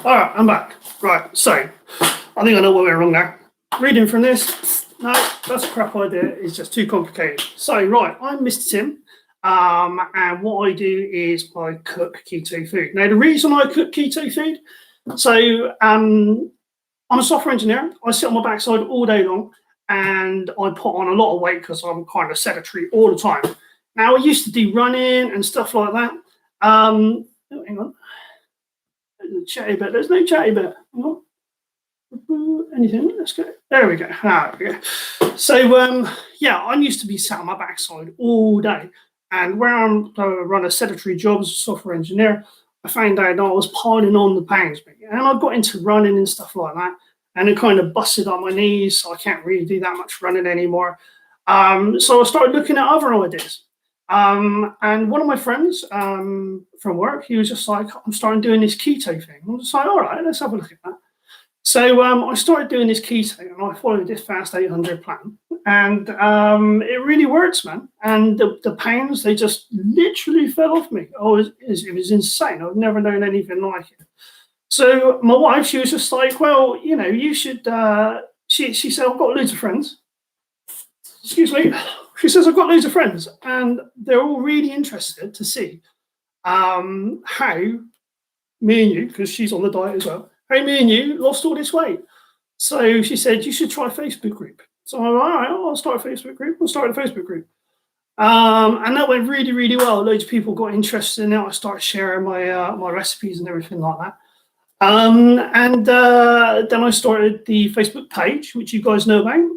All right, I'm back. Right, so I think I know what went wrong now. Reading from this, no, that's a crap idea. It's just too complicated. So, right, I'm MrTim, and what I do is I cook keto food. Now, the reason I cook keto food, so I'm a software engineer. I sit on my backside all day long, and I put on a lot of weight because I'm kind of sedentary all the time. Now, I used to do running and stuff like that. Oh, hang on. There's a chatty bit. There's no chatty bit. Hang on. Anything? Let's go. There we go. There we go. So, yeah, I used to be sat on my backside all day. And where I run a sedentary job as a software engineer, I found out I was piling on the pounds. And I got into running and stuff like that. And it kind of busted up my knees. So I can't really do that much running anymore. So I started looking at other ideas. And one of my friends from work, he was just like, I'm starting doing this keto thing. I was just like, all right, let's have a look at that. So I started doing this keto and I followed this Fast 800 plan. And it really works, man. And the pounds, they just literally fell off me. Oh, it was insane. I've never known anything like it. So my wife, she was just like, well, you know, you should, she said, I've got loads of friends. Excuse me. She says, I've got loads of friends and they're all really interested to see how me and you, because she's on the diet as well, how me and you lost all this weight. So she said, you should try a Facebook group. So I'm like, all right, I'll start a Facebook group. We'll start a Facebook group. And that went really, really well. Loads of people got interested in it. I started sharing my recipes and everything like that. And then I started the Facebook page, which you guys know about.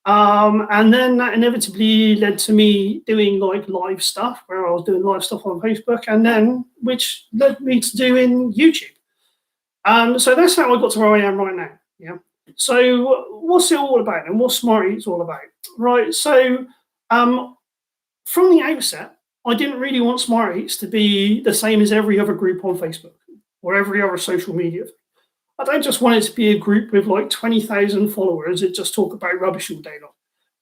And then that inevitably led to me doing like live stuff, where I was doing live stuff on Facebook, and then which led me to doing YouTube. So that's how I got to where I am right now. Yeah. So what's it all about, and what's SmartEats all about? Right. So from the outset, I didn't really want SmartEats to be the same as every other group on Facebook or every other social media. I don't just want it to be a group with like 20,000 followers that just talk about rubbish all day long.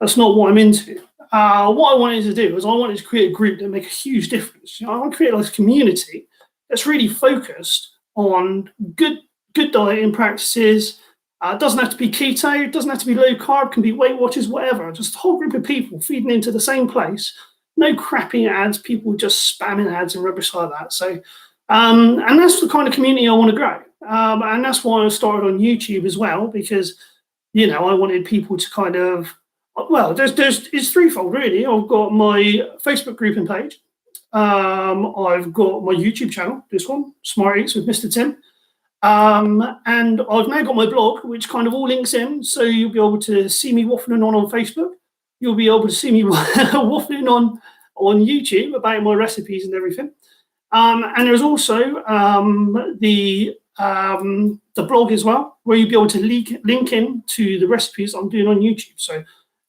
That's not what I'm into. What I wanted to do is I wanted to create a group that make a huge difference. You know, I want to create like a community that's really focused on good dieting practices. It doesn't have to be keto. It doesn't have to be low carb. It can be Weight Watchers, whatever. Just a whole group of people feeding into the same place. No crappy ads. People just spamming ads and rubbish like that. So, and that's the kind of community I want to grow. And that's why I started on YouTube as well, because, you know, I wanted people to kind of, well, it's threefold really. I've got my Facebook grouping page. I've got my YouTube channel, this one, SmartEats with MrTim. And I've now got my blog, which kind of all links in. So you'll be able to see me waffling on Facebook. You'll be able to see me waffling on YouTube about my recipes and everything. And there's also the blog as well, where you'll be able to link in to the recipes I'm doing on YouTube. So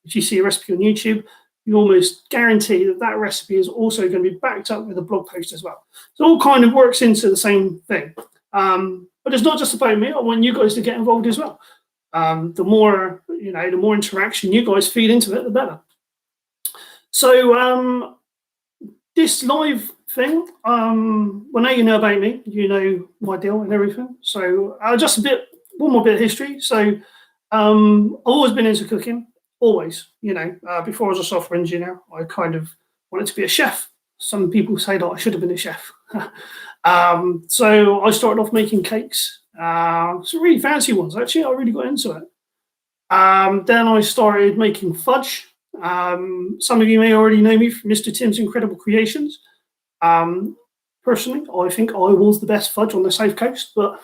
if you see a recipe on YouTube, you almost guarantee that that recipe is also going to be backed up with a blog post as well. So it all kind of works into the same thing. But it's not just about me. I want you guys to get involved as well. The more, you know, the more interaction you guys feed into it, the better. So this live thing, well, now you know about me, you know my deal and everything. So just one more bit of history. So I've always been into cooking, always, you know. Before I was a software engineer, I kind of wanted to be a chef. Some people say that I should have been a chef. So I started off making cakes, some really fancy ones, actually. I really got into it. Then I started making fudge. Some of you may already know me from MrTim's Incredible Creations. Personally, I think I was the best fudge on the South Coast, but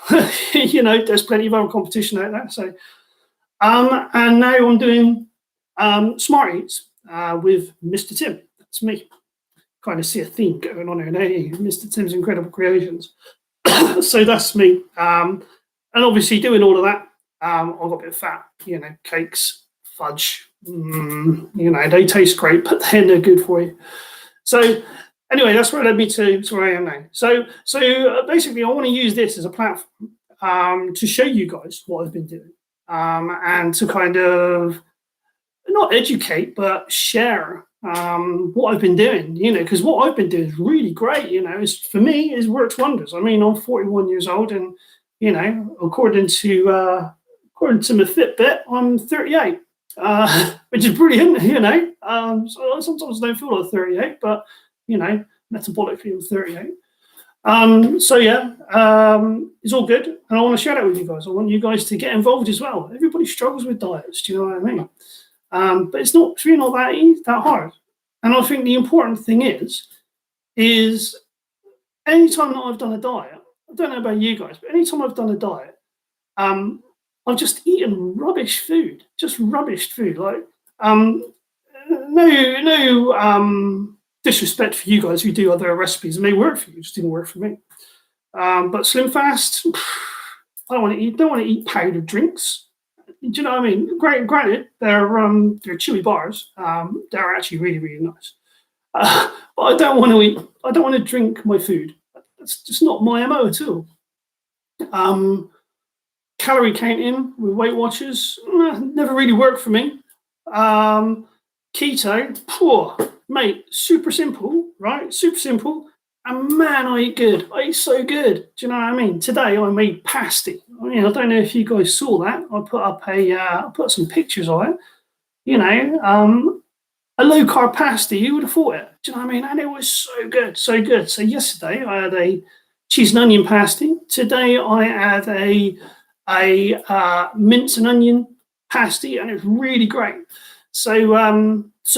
you know, there's plenty of other competition out there. So, and now I'm doing SmartEats with MrTim. That's me. Kind of see a theme going on here now, MrTim's Incredible Creations. So that's me. And obviously doing all of that, I got a bit fat. You know, cakes, fudge. You know, they taste great, but they're no good for you. So anyway, that's what led me to where I am now. So basically, I want to use this as a platform to show you guys what I've been doing, and to kind of not educate, but share what I've been doing. You know, because what I've been doing is really great. You know, for me, it works wonders. I mean, I'm 41 years old, and You know, according to my Fitbit, I'm 38, which is brilliant. You know, so sometimes I don't feel like 38, but you know, metabolically I'm 38. So yeah, it's all good, and I want to share that with you guys. I want you guys to get involved as well. Everybody struggles with diets. Do you know what I mean? But it's really not that hard. And I think the important thing is anytime that I've done a diet, I don't know about you guys, but anytime I've done a diet, I've just eaten rubbish food, just rubbish food. Like, no disrespect for you guys who do other recipes. It may work for you, it just didn't work for me. But Slim Fast, I don't want to eat powdered drinks. Do you know what I mean? Granted, they're chewy bars. They're actually really, really nice. But I don't want to eat. I don't want to drink my food. That's just not my MO at all. Calorie counting with Weight Watchers never really worked for me. Keto, poor mate, super simple, right? Super simple. And man, I eat good. I eat so good. Do you know what I mean? Today I made pasty. I mean, I don't know if you guys saw that. I put some pictures of it. You know, a low carb pasty. Who would have thought it? Do you know what I mean? And it was so good, so good. So yesterday I had a cheese and onion pasty. Today I had a mince and onion pasty, and it's really great. So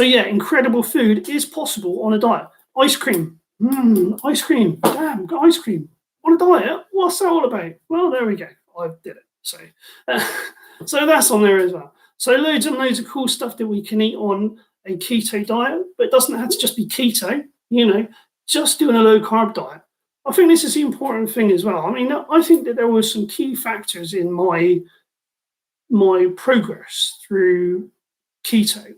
yeah, incredible food is possible on a diet. Ice cream, ice cream, damn, got ice cream on a diet. What's that all about? Well, there we go. I did it. So so that's on there as well. So loads and loads of cool stuff that we can eat on a keto diet, but it doesn't have to just be keto. You know, just doing a low carb diet. I think this is the important thing as well. I mean, I think that there were some key factors in my progress through keto.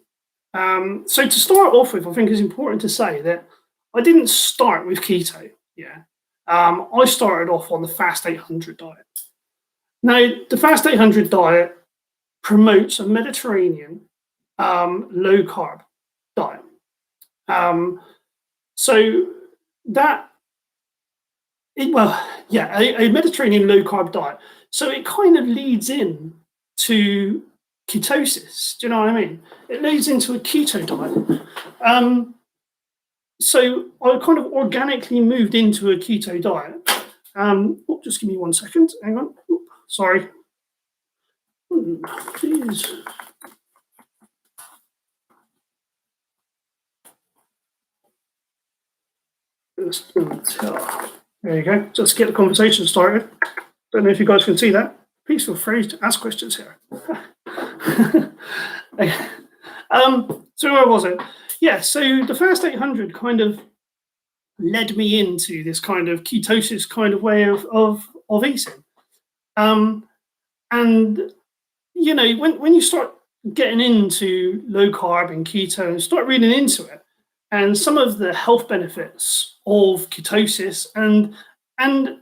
So to start off with, I think it's important to say that I didn't start with keto. Yeah, I started off on the Fast 800 diet. Now, the Fast 800 diet promotes a Mediterranean low carb diet. So that. A Mediterranean low carb diet. So it kind of leads in to ketosis. Do you know what I mean? It leads into a keto diet. So I kind of organically moved into a keto diet. Just give me 1 second. Hang on. Sorry. Please. There you go. Just get the conversation started. Don't know if you guys can see that. Please feel free to ask questions here. So where was it? Yeah, so the Fast 800 kind of led me into this kind of ketosis kind of way of eating. And, you know, when you start getting into low carb and keto and start reading into it, and some of the health benefits of ketosis, and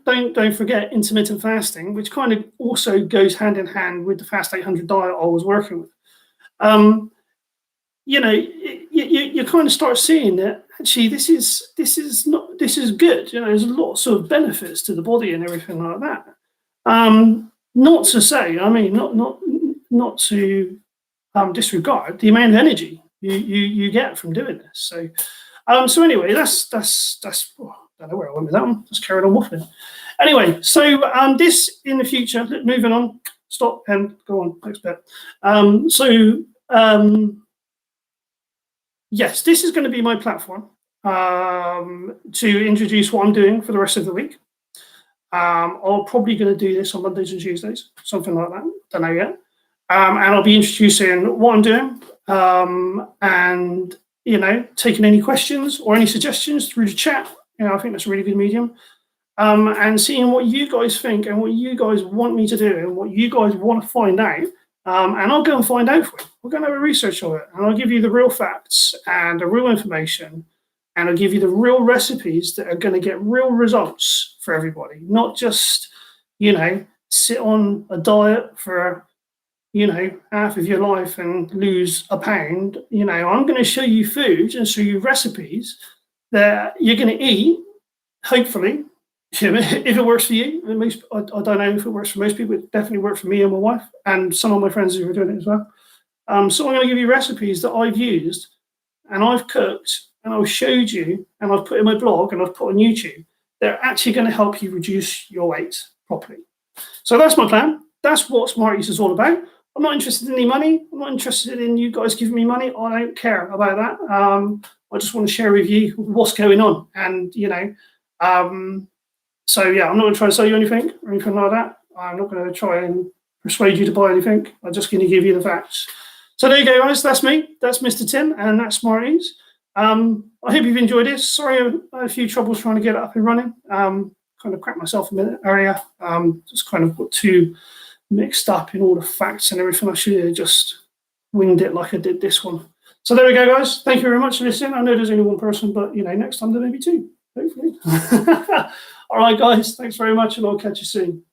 don't forget intermittent fasting, which kind of also goes hand in hand with the Fast 800 diet I was working with. You know, you kind of start seeing that actually this is good. You know, there's lots of benefits to the body and everything like that. Not to say, I mean, not to disregard the amount of energy you get from doing this. So anyway, that's oh, I don't know where I went with that one. Just carried on waffling. Anyway, so this in the future, moving on, stop and go on, next bit. Yes, this is going to be my platform to introduce what I'm doing for the rest of the week. I'm probably going to do this on Mondays and Tuesdays, something like that. Don't know yet. And I'll be introducing what I'm doing, and you know, taking any questions or any suggestions through the chat. You know, I think that's a really good medium. And seeing what you guys think and what you guys want me to do and what you guys want to find out. And I'll go and find out for you. We're going to have a research on it, and I'll give you the real facts and the real information, and I'll give you the real recipes that are going to get real results for everybody, not just, you know, sit on a diet for, you know, half of your life and lose a pound. You know, I'm going to show you food and show you recipes that you're going to eat, hopefully, if it works for you, I don't know if it works for most people. It definitely worked for me and my wife, and some of my friends who are doing it as well. So I'm going to give you recipes that I've used and I've cooked and I've showed you and I've put in my blog and I've put on YouTube. They're actually going to help you reduce your weight properly. So that's my plan. That's what SmartEats is all about. I'm not interested in any money. I'm not interested in you guys giving me money. I don't care about that. I just want to share with you what's going on. And, so yeah, I'm not going to try to sell you anything or anything like that. I'm not going to try and persuade you to buy anything. I'm just going to give you the facts. So there you go, guys. That's me. That's MrTim, and that's SmartEats. I hope you've enjoyed this. Sorry, I had a few troubles trying to get it up and running. Kind of cracked myself a minute earlier. Just kind of got too mixed up in all the facts and everything. I should have just winged it like I did this one. So there we go, guys. Thank you very much for listening. I know there's only one person, but next time there may be two, hopefully. All right, guys. Thanks very much, and I'll catch you soon.